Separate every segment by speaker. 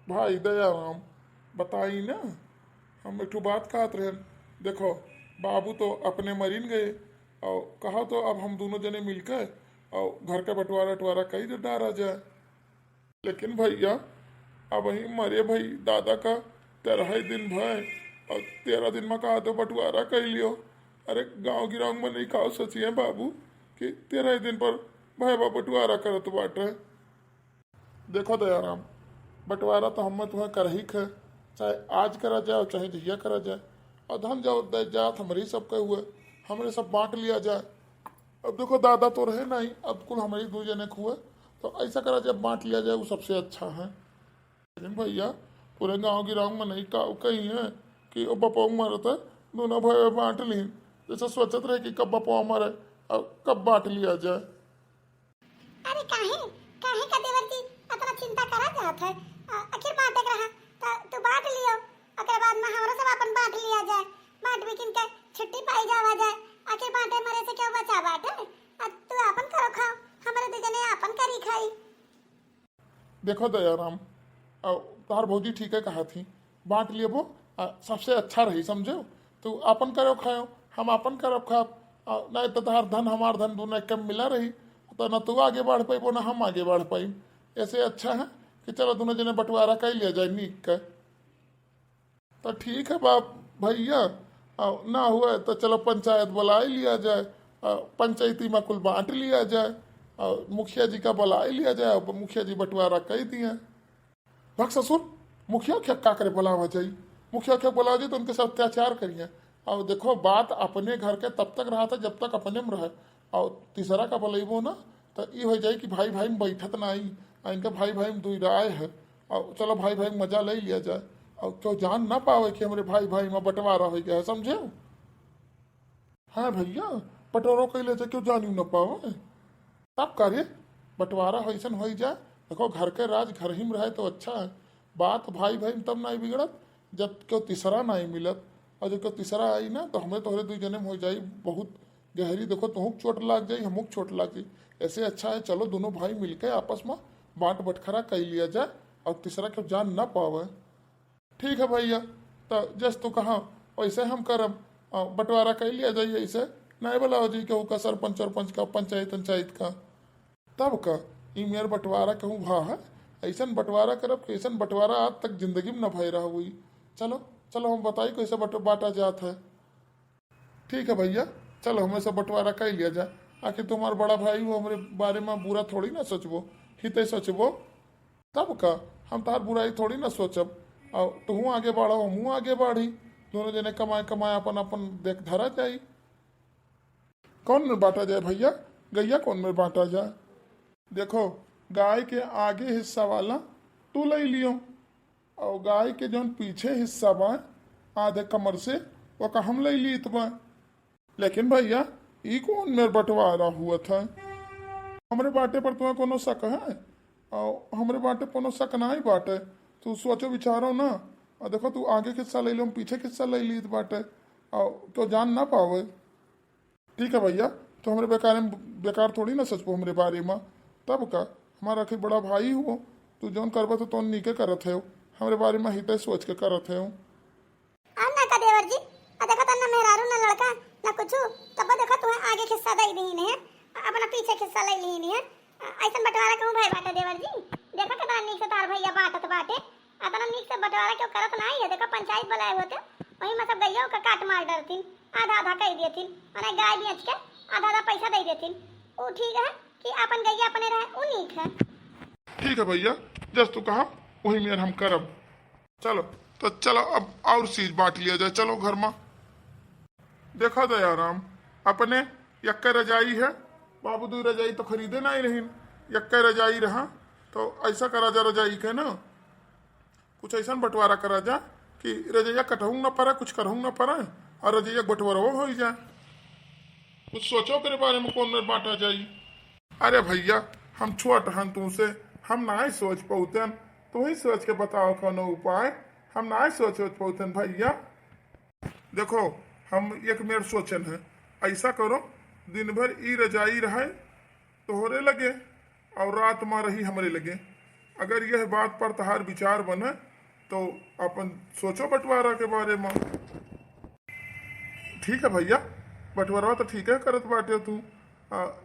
Speaker 1: भाई दयाराम, बताई ना। हम एक ठो बात कहत रहे। देखो, बाबू तो अपने मरीन गए, और कहा तो अब हम दोनों जने मिलकर और घर का बंटवारा टवारा कई जो डारा जाए। लेकिन भैया, अब ही मरे भाई दादा का 13 दिन भय, और 13 दिन में कहा तो बंटवारा कर लियो। अरे गांव गिराव में नहीं कहा सोचिए बाबू कि 13 दिन पर भाई बा बंटवारा करत बाटे। देखो दयाराम, बंटवारा तो हम तुम्हें कर ही है, चाहे आज करा जाए और चाहे जहिया करा जाए। और धन जाओ दे जात हमारी सबके हुए, हमरे सब बांट लिया जाए। अब देखो दादा तो रहे नहीं, अब कुल हमारी दो जने के हुए, तो ऐसा करा जाए बांट लिया जाए, वो सबसे अच्छा है। लेकिन भैया, पूरे गांव गिराव में नहीं का कहीं है कि ओ बपा मरता दोनों भाई बांट ली। जैसे सोचत रहे कि कब बपा मरे और कब बांट लिया जाए।
Speaker 2: अरे काहे काहे का देवर जी इतना चिंता करा जात है। आखिर बात एक रहा तो बांट लियो, ओकर बाद में हमरो सब अपन बांट लिया जाए। बांट भी किनके छुट्टी पाई जावा जाए। आखिर बांटे मरे से क्यों बचा बाटे। तू अपन करो खाओ, हमरे दे जने अपन करी खाई।
Speaker 1: देखो दयाराम, तार भौजी ठीक है कहा थी, बांट लिए वो सबसे अच्छा रही, समझो। तो अपन करो खाओ, हम अपन करो खाओ। नहीं तो तार धन हमार धन दोनों एक कम मिला रही, तो न तू आगे बढ़ पाई ना हम आगे बढ़ पाई। ऐसे अच्छा है कि चलो दोनों जने बंटवारा कर लिया जाए नीक का। तो ठीक है बाप भैया, ना हुआ तो चलो पंचायत बुला ही लिया जाए, पंचायती में कुल बांट लिया जाए, और मुखिया जी का बुला ही लिया जाए, और मुखिया जी बंटवारा कह दिए। भग ससुर, मुखिया क्या का करे बुलावा जाई। मुखिया क्या बुलावा जाई तो उनके साथ अत्याचार करिए। और देखो, बात अपने घर के तब तक रहा था जब तक अपने में रहे, और तीसरा का बुलेबो ना तो ये हो जाए कि भाई भाई में बैठत ना आई, इनका भाई भाई में दुई राय है, और चलो भाई भाई में मजा ले लिया जाए। और क्यों जान ना पावे कि हमारे भाई भाई में बंटवारा हो गया है, समझे। हाँ भैया, बंटवारा कैले से क्यों जानी न पावे। तब कार्य बंटवारा ऐसा हो जाए। देखो, घर के राज घर ही में रहे तो अच्छा है। बात भाई भाई में तब नहीं बिगड़त जब क्यों तीसरा नहीं मिलत। और जब क्यों तीसरा आई ना तो हमें तोहरे दो जने में हो जाई बहुत गहरी। देखो, तुहक चोट लग जाई, हमक चोट लग जाई। ऐसे अच्छा है चलो दोनों भाई मिलकर आपस में बांट बटखरा कर लिया जाए, और तीसरा क्यों जान ना पावे। ठीक है भैया, तो जस तू कहा वैसे हम करब, बंटवारा कर लिया जाइए। ऐसे नहीं बुलाओ जी केहू का सरपंच सरपंच का पंचायत पंचायत का। तब का ई मेयर बंटवारा कहूँ भा है। ऐसा बंटवारा करब कि ऐसा बंटवारा आज तक जिंदगी में न भय रहा हुई। चलो चलो, हम बताई कैसे बांटा जात है। ठीक है भैया, चलो हमें सब बंटवारा कर लिया जाए। आखिर तुम्हारा बड़ा भाई हो, हमारे बारे में बुरा थोड़ी ना सोचबो, हिते सोचबो। तब का हम तार बुराई थोड़ी ना सोचब। और तू आगे बढ़ो हमू आगे बढ़ी, दोनों जने कमाए कमाए अपन अपन देख धरा जाई। कौन में बांटा जाए भैया, गैया कौन में बांटा जाए। देखो, गाय के आगे हिस्सा वाला तू ले लियो, और गाय के जौन पीछे हिस्सा बा आधे कमर से वो का हम ले ली बा। लेकिन भैया, ई कौन मेरे बंटवारा हुआ था। हमरे बाटे पर तुम्हें कोनो शक है। और हमरे बाटे कोनो शक ना ही बाटे। तू सोचो विचारो ना। और देखो, तू आगे के हिस्सा ले लो, हम पीछे के हिस्सा ले ली बाटे, और तो जान ना पावे। ठीक है भैया, तो हमारे बेकार थोड़ी ना सोचबो हमरे बारे में। तब का हमारा आखिर बड़ा भाई हो, तू जौन करबा तो तोन नीके करत है, हमरे बारे में हित सोच के करत है।
Speaker 2: और ना का देवर जी, देखो तो ना मेहरारू ना लड़का ना कुछ, तब देखो तुम्हें आगे खिस्सा दई दी नहीं है, अपना पीछे खिस्सा ले ली नहीं है। ऐसा बंटवारा कहूं भाई बाटा देवर जी। देखो कितना नीक से तार भैया बाटत बाटे। इतना नीक से बंटवारा क्यों करत नहीं है। देखो, पंचायत बुलाए होते वही में सब गैया का काट मार डरतीन, आधा आधा कह देतीन, और गाय बेच के आधा आधा पैसा दे देतीन। वो ठीक है कि अपन गैया अपने रहे, वो नीक है।
Speaker 1: ठीक है भैया, जस तू कहा वही मेर हम करब। चलो तो चलो, अब और चीज बांट लिया जाए। चलो घर में। देखो दयाराम, अपने यक्के रजाई है, बाबू दू रजाई तो खरीदे नहीं रही, यक्के रजाई रहा। तो ऐसा करा जा रजाई के ना, कुछ ऐसा बंटवारा करा जा कि रजैया कटहूँ ना पड़ा, कुछ करहूँ ना पड़ा, और रजैया बंटवारा हो ही जाए। कुछ सोचो के बारे में कौन में बांटा जाई। अरे भैया, हम छोट हन तुमसे, हम ना ही सोच पौतन। तू ही सोच के बताओ कोनो उपाय। हम ना ही सोच पौतन भैया। देखो, हम एक मेर सोचन है, ऐसा करो दिन भर ई रजाई रहे तोहरे लगे, और रात में रही हमरे लगे। अगर यह बात पर तहार विचार बने तो अपन सोचो बंटवारा के बारे में। ठीक है भैया, बंटवारा तो ठीक है करत बाटे तू।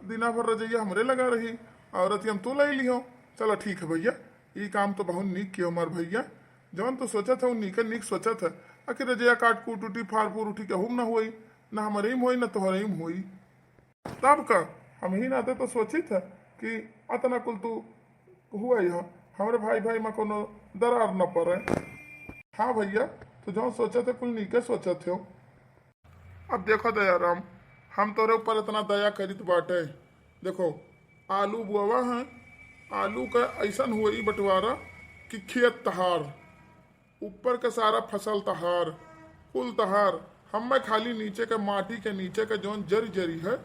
Speaker 1: दिना भर रजैया हमरे लगा रही और रतियम तू ले लियो। चलो ठीक है भैया, ये काम तो बहुत नीक कियो हमार भैया। जवन तो सोचा था नीक नीक सोचा था। आखिर रजैया काट कूट उठी फारपूर उठी के हम ना हुई, ना हमारे ही हुई ना तोहरे ही हुई। तब का हम ही नाते तो सोची था कि अतना कुल तू हुआ ही हमारे भाई भाई में कोनो दरार न पड़े। हाँ भैया, तो जो सोचा थे कुल नीके सोचा थे। अब देखो दयाराम, हम तोरे ऊपर इतना दया करित बाटे। देखो आलू बुआवा है, आलू का ऐसा हुई बंटवारा कि खेत तहार, ऊपर का सारा फसल तहार, कुल तहार। हम में खाली नीचे के माटी के नीचे के जौन जरी जरी है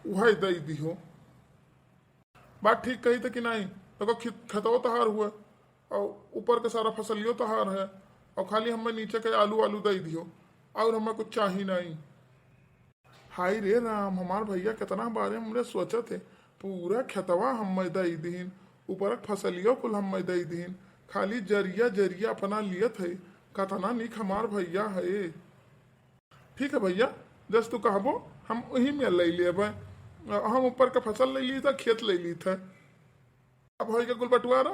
Speaker 1: वह दे दियो। बात ठीक कही थी कि नहीं? देखो खतवा तहार हुआ और ऊपर का सारा फसलियो तहार है और खाली हमें नीचे के आलू आलू दे दियो और हमें कुछ चाहिए नहीं। हाय रे राम, हमार भैया कितना बारे हमरे सोचे थे। पूरा खेतवा हमें दे दीन, ऊपर फसलियो कुल हमें दे दीन, खाली जरिया जरिया अपना लिए थे। कतना निक हमार भैया है। ठीक है भैया, जस तू कहबो हम वही में ले लेब। हम ऊपर का फसल ले ली था, खेत ले ली था। अब हो गया कुल बंटवारा,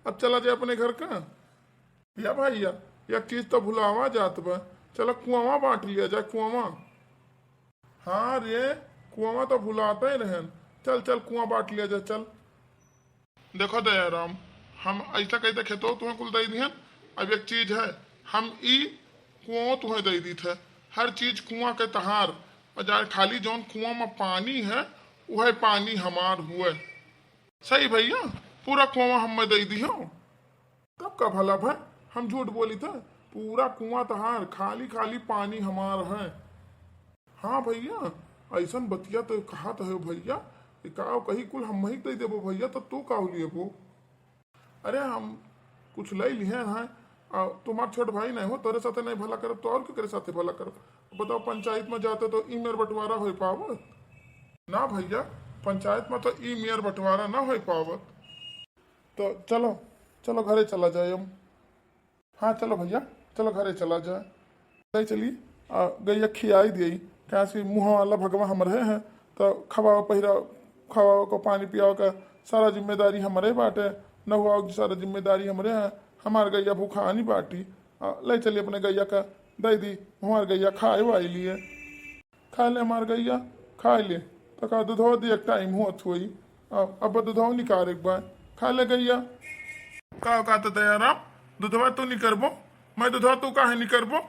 Speaker 1: अब चला जाए अपने घर का। या भैया एक चीज तो भुलावा जात बा, चलो कुआवा बांट लिया जाए। कुआवा, हाँ रे कुआवा तो भुलाते ही रहन। चल चल कुआं बांट लिया जाए चल। देखो दयाराम, हम ऐसा कहते खेतो तुम्हें कुल दे दिहन। अब एक चीज है, हम ई कुआं तुम्हें दे दी थे। हर चीज कुआं के तहार, और जाए खाली जौन कुआं में पानी है वह पानी हमार हुए। सही भैया, पूरा कुआं हमें दे दी हो। तब का भला भाई हम झूठ बोली थे? पूरा कुआं तहार, खाली खाली पानी हमार है। हाँ भैया, ऐसा बतिया तो कहा तो है भैया, का कही कुल हम ही दे देबो भैया, तो तू का लिए वो? अरे हम कुछ ले लिए हैं, तुम्हार छोट भाई नहीं हो, तेरे साथे नहीं भला करब तो और केकरे साथे भला करब? बताओ पंचायत में जाते तो ई मेर बंटवारा हो पावत ना भैया? पंचायत में तो ई मेर बंटवारा ना हो पावत। तो चलो चलो घरे चला जाए हम। हाँ चलो भैया, चलो घरे चला जाए। नहीं चलिए, गैया खियाई दी क्या मुँह वाला भगवा हम रहे हैं, तो खवाओ पहिरा खवाओ को पानी पियाओ का सारा जिम्मेदारी हमारे बाटे। न हुआ की सारा जिम्मेदारी हमारे हैं। हमार गैया भूखा आनी बाटी, ले चलिए अपने गैया का दे दी। हमार गैया खाए वाई लिए, खा ले हमार गैया, खा ले। तो का दूधो दी एक टाइम होत हुई, अब दूधो निकाल एक बार खा ले गैया। का तो दयाराम, दूधवा तू नहीं करबो? मैं दूधवा तू काहे नहीं करबो?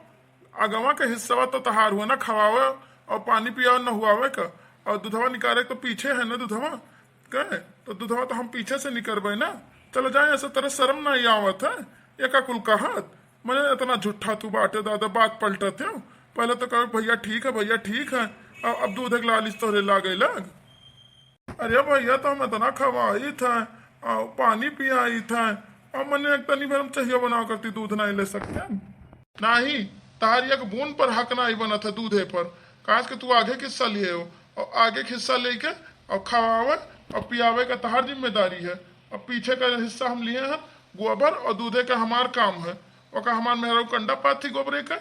Speaker 1: अगवा के हिस्सा तो तहार हुआ ना, खवावे और पानी पिया न हुआवे का, और दूधवा निकाले तो पीछे है ना दूधवा कहे, तो दूधवा तो हम पीछे से निकलबे ना। चलो जाए, ऐसा तरह शर्म नहीं आवत है? एका कुल कहत मैंने इतना झूठा तू बाटे दादा, बात पलटते हो। पहले तो कहे भैया ठीक है भैया ठीक है, और अब दूध एक लालिश तोहरे लागे लग। अरे भैया तो हम इतना खवाई था और पानी पियाई था, और मैंने एक तनी भर चाहिए बनाओ करती दूध नहीं ले सकते नहीं। तारी एक बूंद पर हक नहीं बना था दूधे पर। काश के तू आगे किस्सा लिए हो, और आगे हिस्सा लेके और खवावे और पियावे का तहार जिम्मेदारी है, और पीछे का हिस्सा हम लिए हैं गोबर और दूधे का हमार काम है। और का हमार मेहरा कंडा पात थी गोबरे का,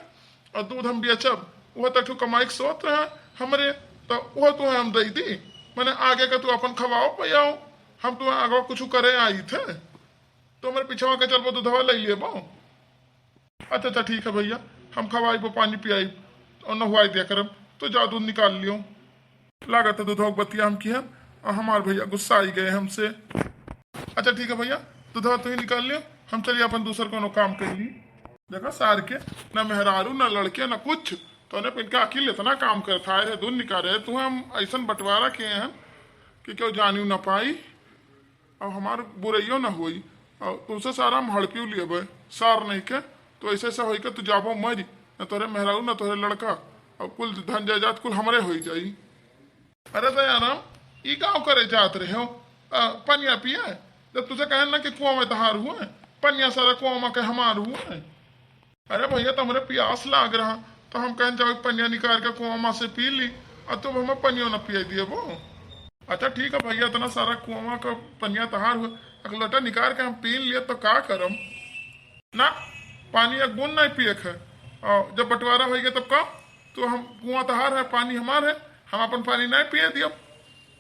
Speaker 1: और दूध हम बेचब वह तू कमाई के सोच रहा हमरे, तो वह तू हम दे दी। मैंने आगे का तू अपन खवाओ पियाओ, हम तुम्हें आगे कुछ करे आई थे तो मेरे पीछे के चल वो दूधवा ले लिए बो। अच्छा ठीक है भैया, हम खवाई वो पानी पियाई और नहवाई दिया करब, तो जा दूध निकाल लियो। लागत है दूधवा बतिया हम की है, और हमार भैया गुस्सा आई गए हमसे। अच्छा ठीक है भैया, दूधवा तू ही निकाल लियो, हम चलिए अपन दूसर कोनो काम कर ली। देखा सार के ना मेहरारू ना लड़के ना कुछ, तो ने इनका अकेले इतना काम करता है, दूध निकाले तू हम ऐसा बंटवारा किए हैं कि क्यों जानी ना पाई और हमार बुराइयो ना हुई, और तुमसे सारा हम हड़पियो लिए सार नहीं के, तो ऐसे ऐसा हो के तू जाबो मरी, न तोरे मेहरारू न तोरे लड़का, और कुल धन जायदाद कुल हमरे हो जाई। अरे तो यार ई गाँव करे जात रहे हो, पनिया पिया जब तुझे कहे ना कि कुआं में तहार हुआ, पनिया सारा कुआं में के हमार हुआ। अरे भैया तो हमारे प्यास लाग रहा, तो हम कहें जाओ पनिया निकाल के कुआं में से पी ली, और तुम हमें पनियो न पिया दिए वो। अच्छा ठीक है भैया, इतना सारा कुआं का पनिया तहार हुआ, एक लोटा निकाल के हम पी लिए तो का करम ना, पानी एक बूंद नहीं पिए है। और जब बंटवारा हो गया तब का तो हम कुआं तहार है, पानी हमार है, हम अपन पानी नहीं पिए दियो।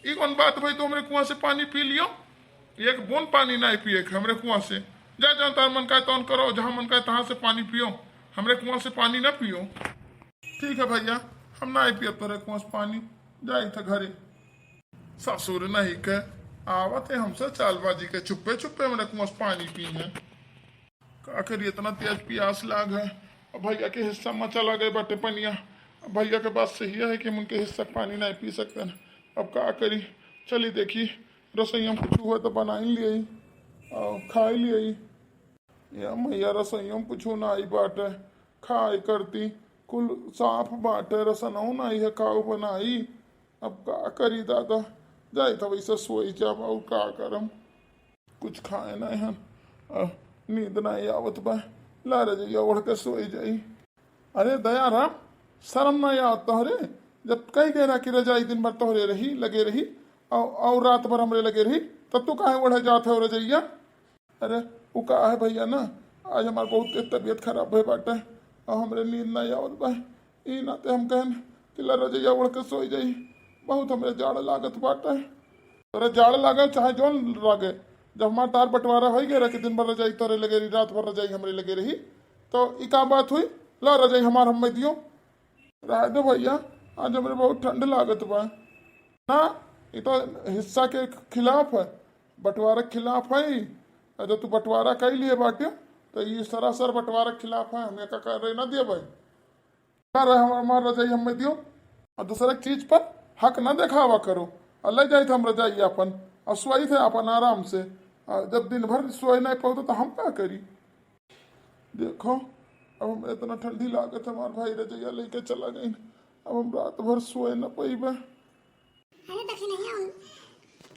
Speaker 1: ई कौन बात भाई, तो हमरे कुआं से पानी पी लियो, एक बूंद पानी नहीं पिए हमरे कुआं से। जा जहाँ तार मन का तौन करो, जहाँ मन का तहाँ से पानी पियो, हमरे कुआं से पानी ना पियो। ठीक है भैया, हम ना पिए तेरे कुआं से पानी, जाए थे घरे। ससुर नहीं के आवत है हमसे चालबाजी के, चुप्पे चुप्पे हमरे कुआं से पानी पी है। का करिए, इतना तेज प्यास लाग है। अब भैया के हिस्सा में चला गए बाटे पनिया। अब भैया के बात सही है कि हम उनके हिस्सा पानी नहीं पी सकते न। अब का करी, चली देखी रसोईया में कुछ हुआ तो बना ही लिए और खा ही लिए। या मैया रसोईया में कुछ ना आई बाटे, खाई करती कुल साफ बाटे, रसनऊ नहीं है खाऊ बनाई। अब का करी दादा, जाए था वैसे सोई जब और का करम, कुछ खाए नहीं हन, नींद नहीं आवत बा, ला रजाइए ओढ़ के सोई जाई। अरे दया राम, शर्म नहीं आवत तोहरे, जब कही कह रहा कि रजाई दिन भर तोहरे रही लगे रही और रात भर हमरे लगे रही, तब तो काहे ओढ़े जाते हो रजैया। अरे वो का है भैया ना, आज हमार बहुत तबीयत खराब है बाटे और हमरे नींद नहीं आवत बा, ई नाते हम कहन कि ला रजैया ओढ़ के सोई जाई। बहुत हमरे जाड़ लागत बाटे। अरे जाड़ लागे चाहे जोन लागे, जब हमारा तार बंटवारा हो गया कि दिन भर रजाई तोरे लगे रही, रात भर रजाई हमरे लगे रही, तो ई का बात हुई, ला रजाई हमार हम में दियो। रह दो भैया, आज हमरे बहुत ठंड लागत बा ना, ये तो हिस्सा के खिलाफ है, बंटवारा के खिलाफ है। जब तू बंटवारा कर लिए बाटे तो ये सरासर बंटवारा के खिलाफ है, हमें का कर रहे ना दिया भाई, ना रहे हमार रजाई हमें दियो। और दूसरा चीज पर हक ना दिखावा करो, और ले जाए थे हम रजाई अपन और सोई थे अपन आराम से। जब दिन भर सोए नहीं पाओ तो हम क्या करी। देखो अब हम इतना ठंडी लागत है, हमारे भाई रजैया लेके चला गई, अब हम रात भर सोए न पाइबे।
Speaker 2: अरे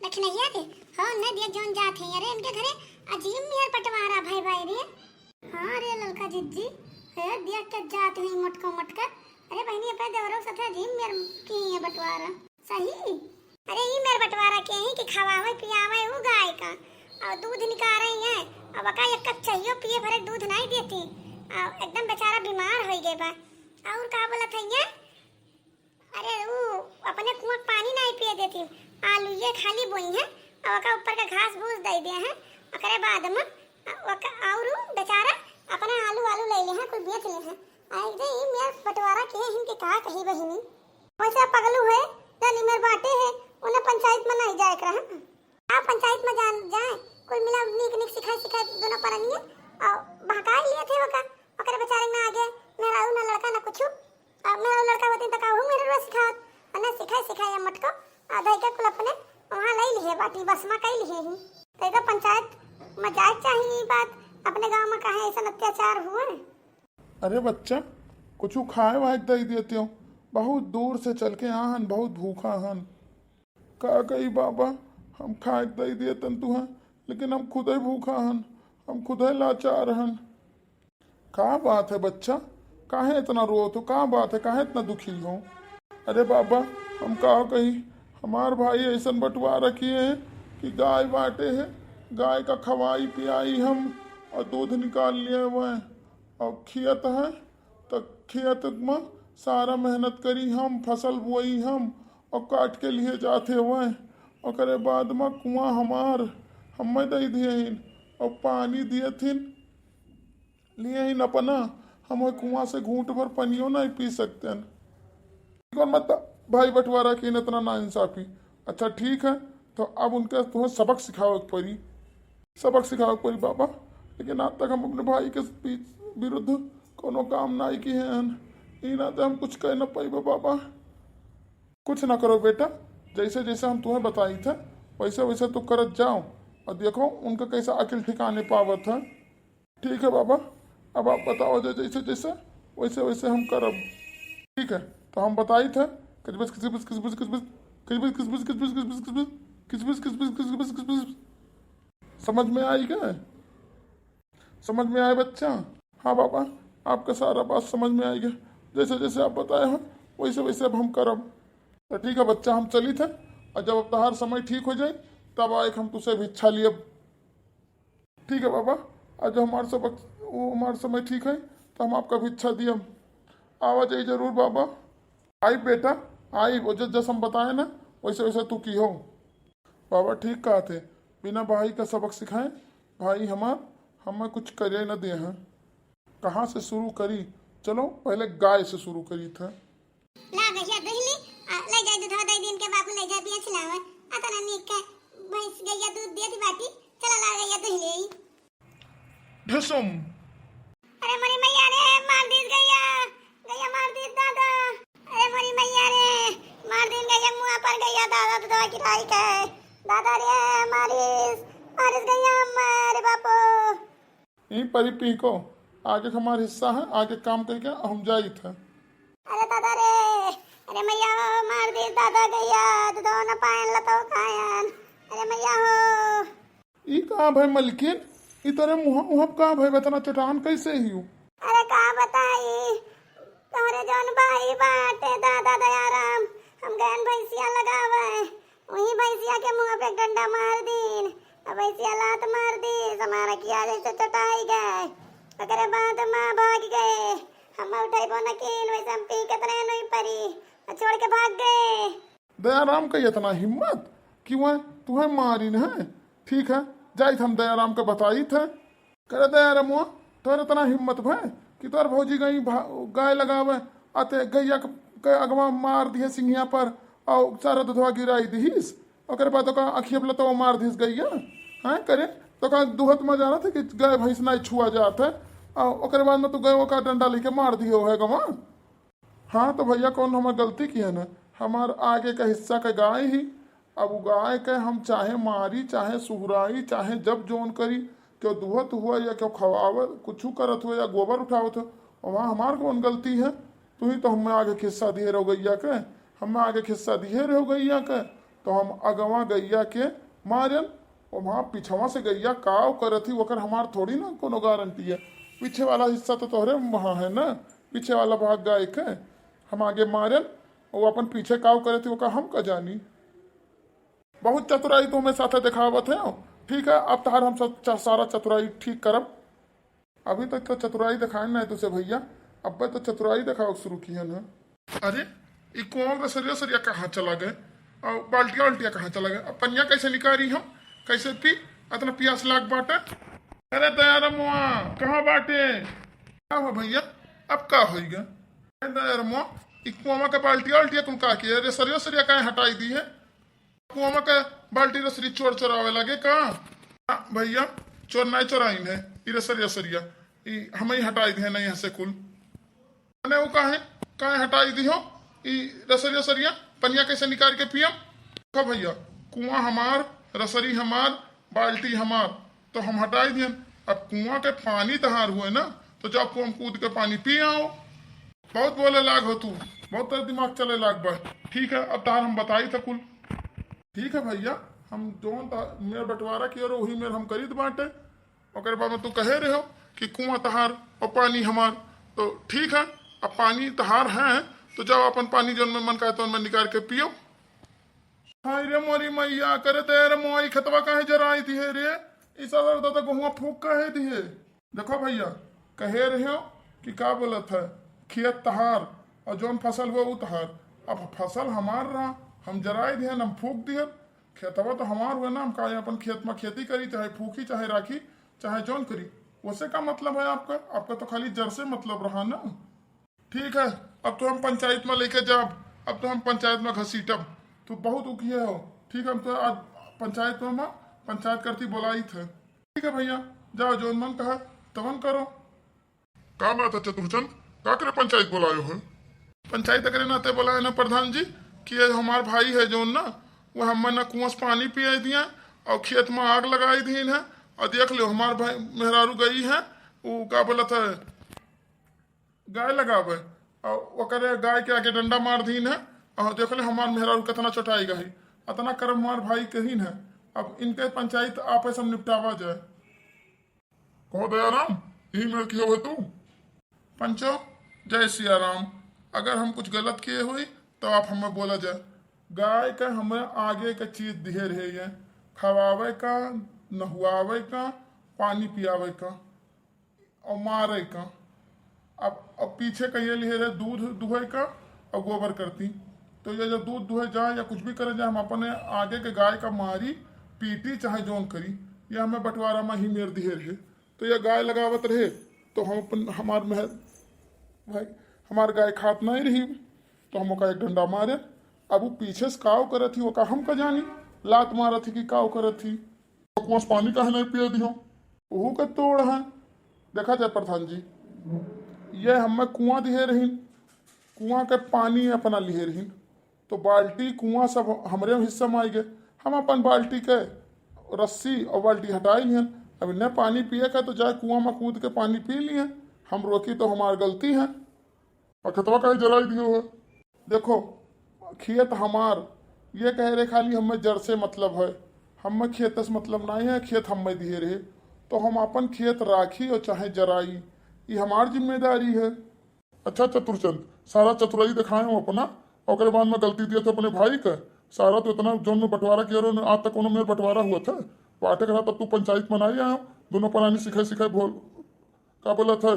Speaker 2: दखनैया के हो न दिया जोन जात है, अरे इनके घरे अजीब मियार पटवारा भाई भाई रे। हां रे ललका जिज्जी है, दिया के जात है मटको मटका। अरे बहनी अपने देवरों साथे अजीब मियार की है बटवारा सही। अरे ई मेर बटवारा के है कि खवावे पियावे उ गाय का और दूध निकाल रही है, अब का एक कप चाहिए पिए भरे दूध नहीं देती, और एकदम बेचारा बीमार हो गए बा। और का बोलत है ये, अरे वो अपने कुआं पानी नहीं पिए देती, आलू ये खाली बोई है और का ऊपर का घास फूस दे दिया है, ओकरे बाद में और बेचारा अपने आलू आलू ले ले हैं, कोई बेच ले हैं। ऐसे ही मेरे बटवारा के इनके का कही बहिनी वैसे पगलू है जानी मेरे बाटे है, उन्हें पंचायत में नहीं जाए कर। आप पंचायत में जान जाए, कोई मिला नीक नीक सिखाए दोनों परनिए और भगा लिए थे वका, ओकरे बेचारे में आगे मेरा ना लड़का ना कुछ, अब मेरा लड़का होती तो कहूं मेरे रोज सिखात, अने सिखाए मटको आधा के कुल अपने वहां ले लिए बाटी बस में कई लिए ही। तो पंचायत में जाए चाहिए बात, अपने गांव में कहे ऐसा अत्याचार हुआ।
Speaker 1: अरे बच्चा कुछ खाए वाए दे देते हो, बहुत दूर से चल के यहाँ हन, बहुत भूखा हन। का कही बाबा, हम खाए दे दिए तन तू हैं, लेकिन हम खुद ही भूखा हन, हम खुद ही लाचार हन। का बात है बच्चा, काहे इतना रो तो, का बात है, काहे इतना दुखी हो। अरे बाबा हम का कही, हमार भाई ऐसा बंटवा रखिए है कि गाय बांटे है, गाय का खवाई पियाई हम और दूध निकाल लिए हुए हैं, और खेत है तो खेत में सारा मेहनत करी हम, फसल बोई हम और काट के लिए जाते हुए, और बाद में कुआं हमार हमें दे दिए और पानी दिए थिन लिए ही न अपना, हम कुआं से घूंट भर पनियो नहीं पी सकते हैं। मत भाई बंटवारा की इतना ना इंसाफी। अच्छा ठीक है, तो अब उनके तुम्हें सबक सिखाओ पड़ी, सबक सिखाओ पड़ी बाबा, लेकिन आज तक हम अपने भाई के विरुद्ध कोनो काम नहीं किए हैं, ना तो हम कुछ कह न पाइबे बाबा। कुछ ना करो बेटा, जैसे जैसे हम तुम्हें बताई थे वैसे वैसे तो करत जाओ, और देखो उनका कैसा अकिल ठिकाने पावत है। ठीक है बाबा, अब आप बताओ जैसे जैसे वैसे वैसे हम करब। ठीक है, तो हम बताई थे किसबिस किसबिस किसबिस किसबिस किसबिस किसबिस किसबिस किसबिस किसबिस किसबिस किसबिस किसबिस, समझ में आई क्या? समझ में आए बच्चा? हाँ बाबा, आपका सारा बात समझ में आई गया, जैसे जैसे आप बताए हैं वैसे वैसे अब हम करब। तो ठीक है बच्चा, हम चली थे, और जब अब तहार समय ठीक हो जाए तब आए हम तुझसे भिक्षा लिए। ठीक है बाबा, आज हमारे सबक वो हमारे समय ठीक है तो हम आपका भी इच्छा दियम। आवाज आई जरूर बाबा। आई बेटा, आई वो जैसे हम बताए ना वैसे वैसे तू की हो। बाबा ठीक कहा थे, बिना भाई का सबक सिखाए भाई हमें कुछ करे न दे हैं। कहाँ से शुरू करी? चलो पहले गाय से शुरू करी था।
Speaker 2: ला गैया दहली ले जाए दूध दई दिन के बाबू ले जाए पिया खिलावे आता ना नीक के भैंस गैया दूध देती बाटी चला ला गैया दहली।
Speaker 1: ढिसुम।
Speaker 2: अरे मोरी मैया रे मार दी गैया, गैया मार दी दादा। अरे मोरी मैया रे मार दी गैया मुंह पर गैया दादा तो दवा की लाई के दादा रे मारिस मारिस गैया मारे बापू।
Speaker 1: यहीं पर ही पी को आगे हमारा हिस्सा है, आगे काम करके हम जाई था।
Speaker 2: अरे दादा रे अरे मैया हो मार दी दादा गैया दूध न पान लतो खायन। अरे मैया हो
Speaker 1: ई कहाँ भाई मलकिन, ई तेरे मुँह कहाँ भाई बताना चटान कैसे ही हूँ?
Speaker 2: अरे का बताई तोरे जौन भाई बाटे दादा दयाराम हम गैन भैंसिया लगावे वही भैंसिया के मुंह पे डंडा मार दीन अब भैंसिया लात मार दी हमारा किया जैसे चटाई गए अगर बाद माँ भाग गए हम उठाई बोना कीन वैसे हम पी के तरे नहीं परी छोड़ के भाग गए।
Speaker 1: दयाराम का इतना हिम्मत कि वह तुम्हें मारी न है। ठीक है जाई हम दयाराम के बताई थे। करे दयाराम तोर इतना हिम्मत भाई कि तोर भौजी गई गाय लगावे आते गैया के अगवा मार दिए सिंघिया पर और सारा दूधवा गिराई दीस और बाद अखिया तो मार दीस गैया। हाँ करे तो का दुहत में जाना था कि गाय भैंस नहीं छुआ जाता है और बाद में तो गए का डंडा लेके मार दिए है गवा। हाँ तो भैया कौन हमारे गलती की है ना, हमारे आगे का हिस्सा का गाय ही। अब गाय के हम चाहे मारी चाहे सुहराई चाहे जब जोन करी क्यों दुहत हुआ या क्यों खवावत कुछ करत हुआ या गोबर उठावत हो वहाँ हमार कौन गलती है? तू ही तो हमें आगे खिस्सा दिए रहो गैया के, हमें आगे खिस्सा दिए रहो गैया के तो हम अगवा गैया के मारन और वहाँ पिछवा से गैया काव करत ही वकर हमार थोड़ी ना कोनो गारंटी है। पीछे वाला हिस्सा तो तोहरे वहाँ है ना, पीछे वाला भाग गाय के हम आगे मारन और अपन पीछे काव करे थी वो हम का जानी। बहुत चतुराई तो हमें साथ दिखावत है। ठीक है अब तार हम सब सारा चतुराई ठीक करब। अभी तक तो चतुराई दिखाए ना है तुझे भैया, अब तो चतुराई दिखाओ शुरू की है ना। अरे ये कुआं का सरिया सरिया कहाँ चला गए और बाल्टिया उल्टिया कहाँ चला गए? अब पनिया कैसे निकाली हम, कैसे पी इतना प्यास लाग बाटे। अरे दयारा मुआ कहाँ बाटे? क्या हो भैया अब का हो गया? दयारा मुआ कुआं का बाल्टिया उल्टिया तुम का किया? अरे सरिया सरिया कहाँ हटाई दी है? कुआं का बाल्टी रसरी चोर चोरावे लगे कहाँ? भैया चोर नहीं चोराइन है ये सरिया सरिया हमें ही हटाई दी है नहीं हंसे कुल मैंने वो कहा हटाई दी हो रसरिया सरिया पनिया कैसे निकाल के पियम? कब भैया कुआं हमार रसरी हमार बाल्टी हमार तो हम हटाई दिए। अब कुआं के पानी तहार हुए ना तो जब कुआं कूद के पानी पी आओ। बहुत बोले लाग हो तू, बहुत तेरा दिमाग चले लाग बा। ठीक है अब तार हम बताई था कुल। ठीक है भैया हम जोन मेरा बंटवारा किया रो वही मेरे हम करी बांटे और बाद में तू कहे रहे हो कि कुआं तहार और पानी हमार तो ठीक है अब पानी तहार है तो जाओ अपन पानी जो में मन का है तो उनमें निकाल के पियो। हाय रे मोरी मैया करे तेरे मोई खतवा काहे जराई दी है रे इस दादा गहुआ फूक काहे दी है? देखो भैया कहे रहे हो कि का बोलत है खेत तहार और जौन फसल हुआ वो तहार। अब फसल हमार रहा हम जराई दिए हम फूक दिए खेतवा तो हमार हुआ ना हम का अपन खेत में खेती करी चाहे फूकी चाहे राखी चाहे जौन करी उससे का मतलब है आपका? आपका तो खाली जड़ से मतलब रहा ना। ठीक है अब तो हम पंचायत में लेके जाब, अब तो हम पंचायत में घसीटब तो बहुत उकिए हो। ठीक है हम तो आज पंचायत में पंचायत करती बोलाई थे। ठीक है भैया जाओ जो मन कहा तवन करो। का बात है चतुर्चंद का करे पंचायत बुलायो हो? पंचायत करे नाते बुलाए ना प्रधान जी कि ये हमार भाई है जो ना वो हमें ना कुआं से पानी पिया दिया और खेत में आग लगाई दी है और देख लो हमार भाई मेहरारू गई है वो का बोला था गाय लगावे और वो करे गाय के आगे डंडा मार दीन है और देख ले हमार मेहरारू कितना चटाई गई अतना कर्म हमार भाई कहीन है। अब इनके पंचायत आप सब निपटावा जाए। कहो दयाराम यही मेरे की हो तू पंचो जय सिया राम। अगर हम कुछ गलत किए हुई तो आप हमें बोला जाए। गाय का हमें आगे का चीज दिए रहे हैं खवावे का नहुआवे का पानी पियावे का और मारे का। अब पीछे कहिए लिए रहे दूध दुहे का और गोबर करती। तो ये जब दूध दुहे जाए या कुछ भी करे जाए, हम अपने आगे के गाय का मारी पीटी चाहे जोन करी, ये हमें बंटवारा में ही मेर दिए रहे। तो ये गाय लगावत रहे तो हम अपन हमार में भाई हमार गाय खात नहीं रही, तो हम ओका एक डंडा मारे। अब वो पीछे से काव करत थी, वो का हम का जानी लात मारा थी कि काव करत थी। कुआं पानी काहे नहीं पिए दियो, ओहू का तोड़ है। देखा जाए प्रधान जी, ये हमें कुआं दिए रही, कुआं के पानी अपना लिए रही, तो बाल्टी कुआं सब हमरे हिस्सा में आई गए। हम अपन बाल्टी के रस्सी और बाल्टी हटाई लियन। अब न पानी पिए का तो जाए कुआं में कूद के पानी पी लिए। हम रोकी तो हमारी गलती है। और खतवा कहीं जलाई दियो है। देखो खेत हमार, ये कह रहे खाली हमें जड़ से मतलब है, हमें खेत से मतलब नहीं है। खेत हमें दिए रहे तो हम अपन खेत राखी और चाहे जराई, ये हमारी जिम्मेदारी है। अच्छा चतुरचंद, सारा चतुराई दिखाए हो अपना, और बाद में गलती दिया था अपने भाई का। सारा तो इतना जो में बंटवारा किया आज तक उन्होंने मेरा बंटवारा हुआ था बाटे करा, तब तू पंचायत में आई आयो। दोनों प्राणी सिखाए सिखाए बोल का बोला था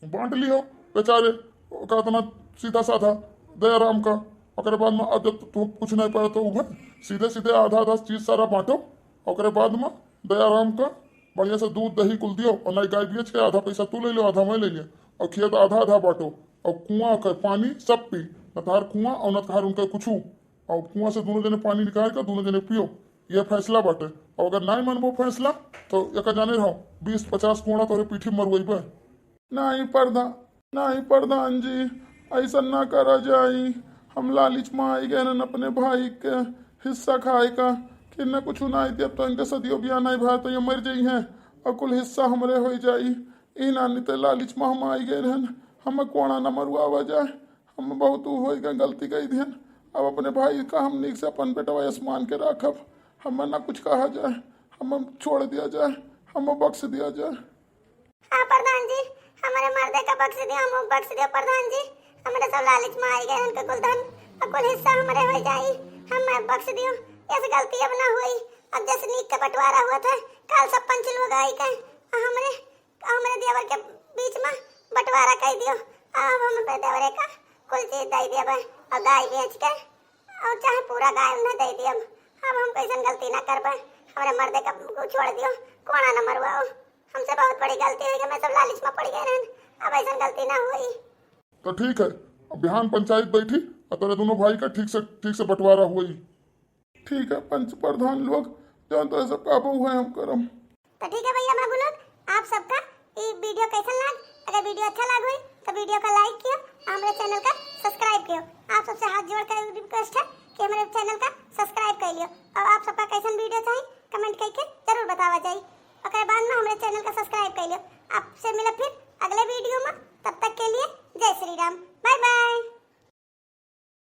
Speaker 1: बांट लियो बेचारे का, इतना सीधा साधा दयाराम का। और बाद में अब जब तू कुछ नहीं पाया तो उभर सीधे सीधे आधा आधा चीज सारा बांटो। और बाद में दयाराम का बढ़िया से दूध दही कुल दियो, और नई गाय बेच के आधा पैसा तू ले लो आधा मैं ले लिया, और खेत आधा आधा बांटो। और कुआं का पानी सब पी, न तार कुआं और न तार उनका कुछ, और कुआं से दोनों जने पानी निकाल कर दोनों जने पियो। ये फैसला बाटे। और अगर नहीं मन वो फैसला तो एक जाने रहो 20-50 कोड़ा तोरे पीठी मरवैबे। नहीं प्रधान जी, ऐसा ना करा जाई। हम लालच में आई गए न अपने भाई के हिस्सा खाए का, कि न कुछ नहीं दिया तो इनके सदियों बिया नहीं भाई तो ये मर जाई हैं और कुल हिस्सा हमरे हो जाई। ई नानी तो लालच में हम आई गए रहन, हमें कोड़ा न मरुआ जाए। हम बहुत हो गए गलती कही ध्यान। अब अपने भाई का हम नीक से अपन बेटवा आसमान के रखब, हमें ना कुछ कहा जाए, हम छोड़ दिया जाए, हम बख्श दिया जाए।
Speaker 2: हाँ प्रधान जी, हमारे मर्दे का बख्श दिया, हम बख्श दिया प्रधान जी। हमारे सब लालच में आई गए, उनका कुल धन और कुल हिस्सा हमारे हो जाई, हम बख्श दियो। ऐसी गलती अब ना हुई। अब जैसे नीक का बंटवारा हुआ था काल सब पंच लोग आई के हमारे देवर के बीच में बंटवारा कर दियो। अब हम देवरे का कुल चीज दे दिया और गाय बेच के और चाहे पूरा गाय उन्हें दे दिया। अब हम कैसे गलती ना कर पाए, हमारे मर्दे का छोड़ दियो, कोना न मरवाओ। हमसे बहुत बड़ी गलती हुई कि मैं सब लालच में पड़ गए रहन, अब ऐसा गलती ना हुई।
Speaker 1: तो ठीक है, अब बिहान पंचायत बैठी और तेरे दोनों भाई का ठीक से बंटवारा हुई। ठीक है पंच प्रधान लोग जान तो ऐसा काबू हुआ है हम करम।
Speaker 2: तो ठीक है भैया बाबू लोग, आप सबका ये वीडियो कैसा लगा? अगर वीडियो अच्छा लगा हुई तो वीडियो को लाइक कियो, हमारे चैनल का सब्सक्राइब कियो। आप सबसे हाथ जोड़ कर रिक्वेस्ट है कि हमारे चैनल का सब्सक्राइब कर लियो। और आप सबका कैसा वीडियो चाहिए कमेंट करके जरूर बतावा जाए। और बाद में हमारे चैनल का सब्सक्राइब कर लियो। आपसे मिले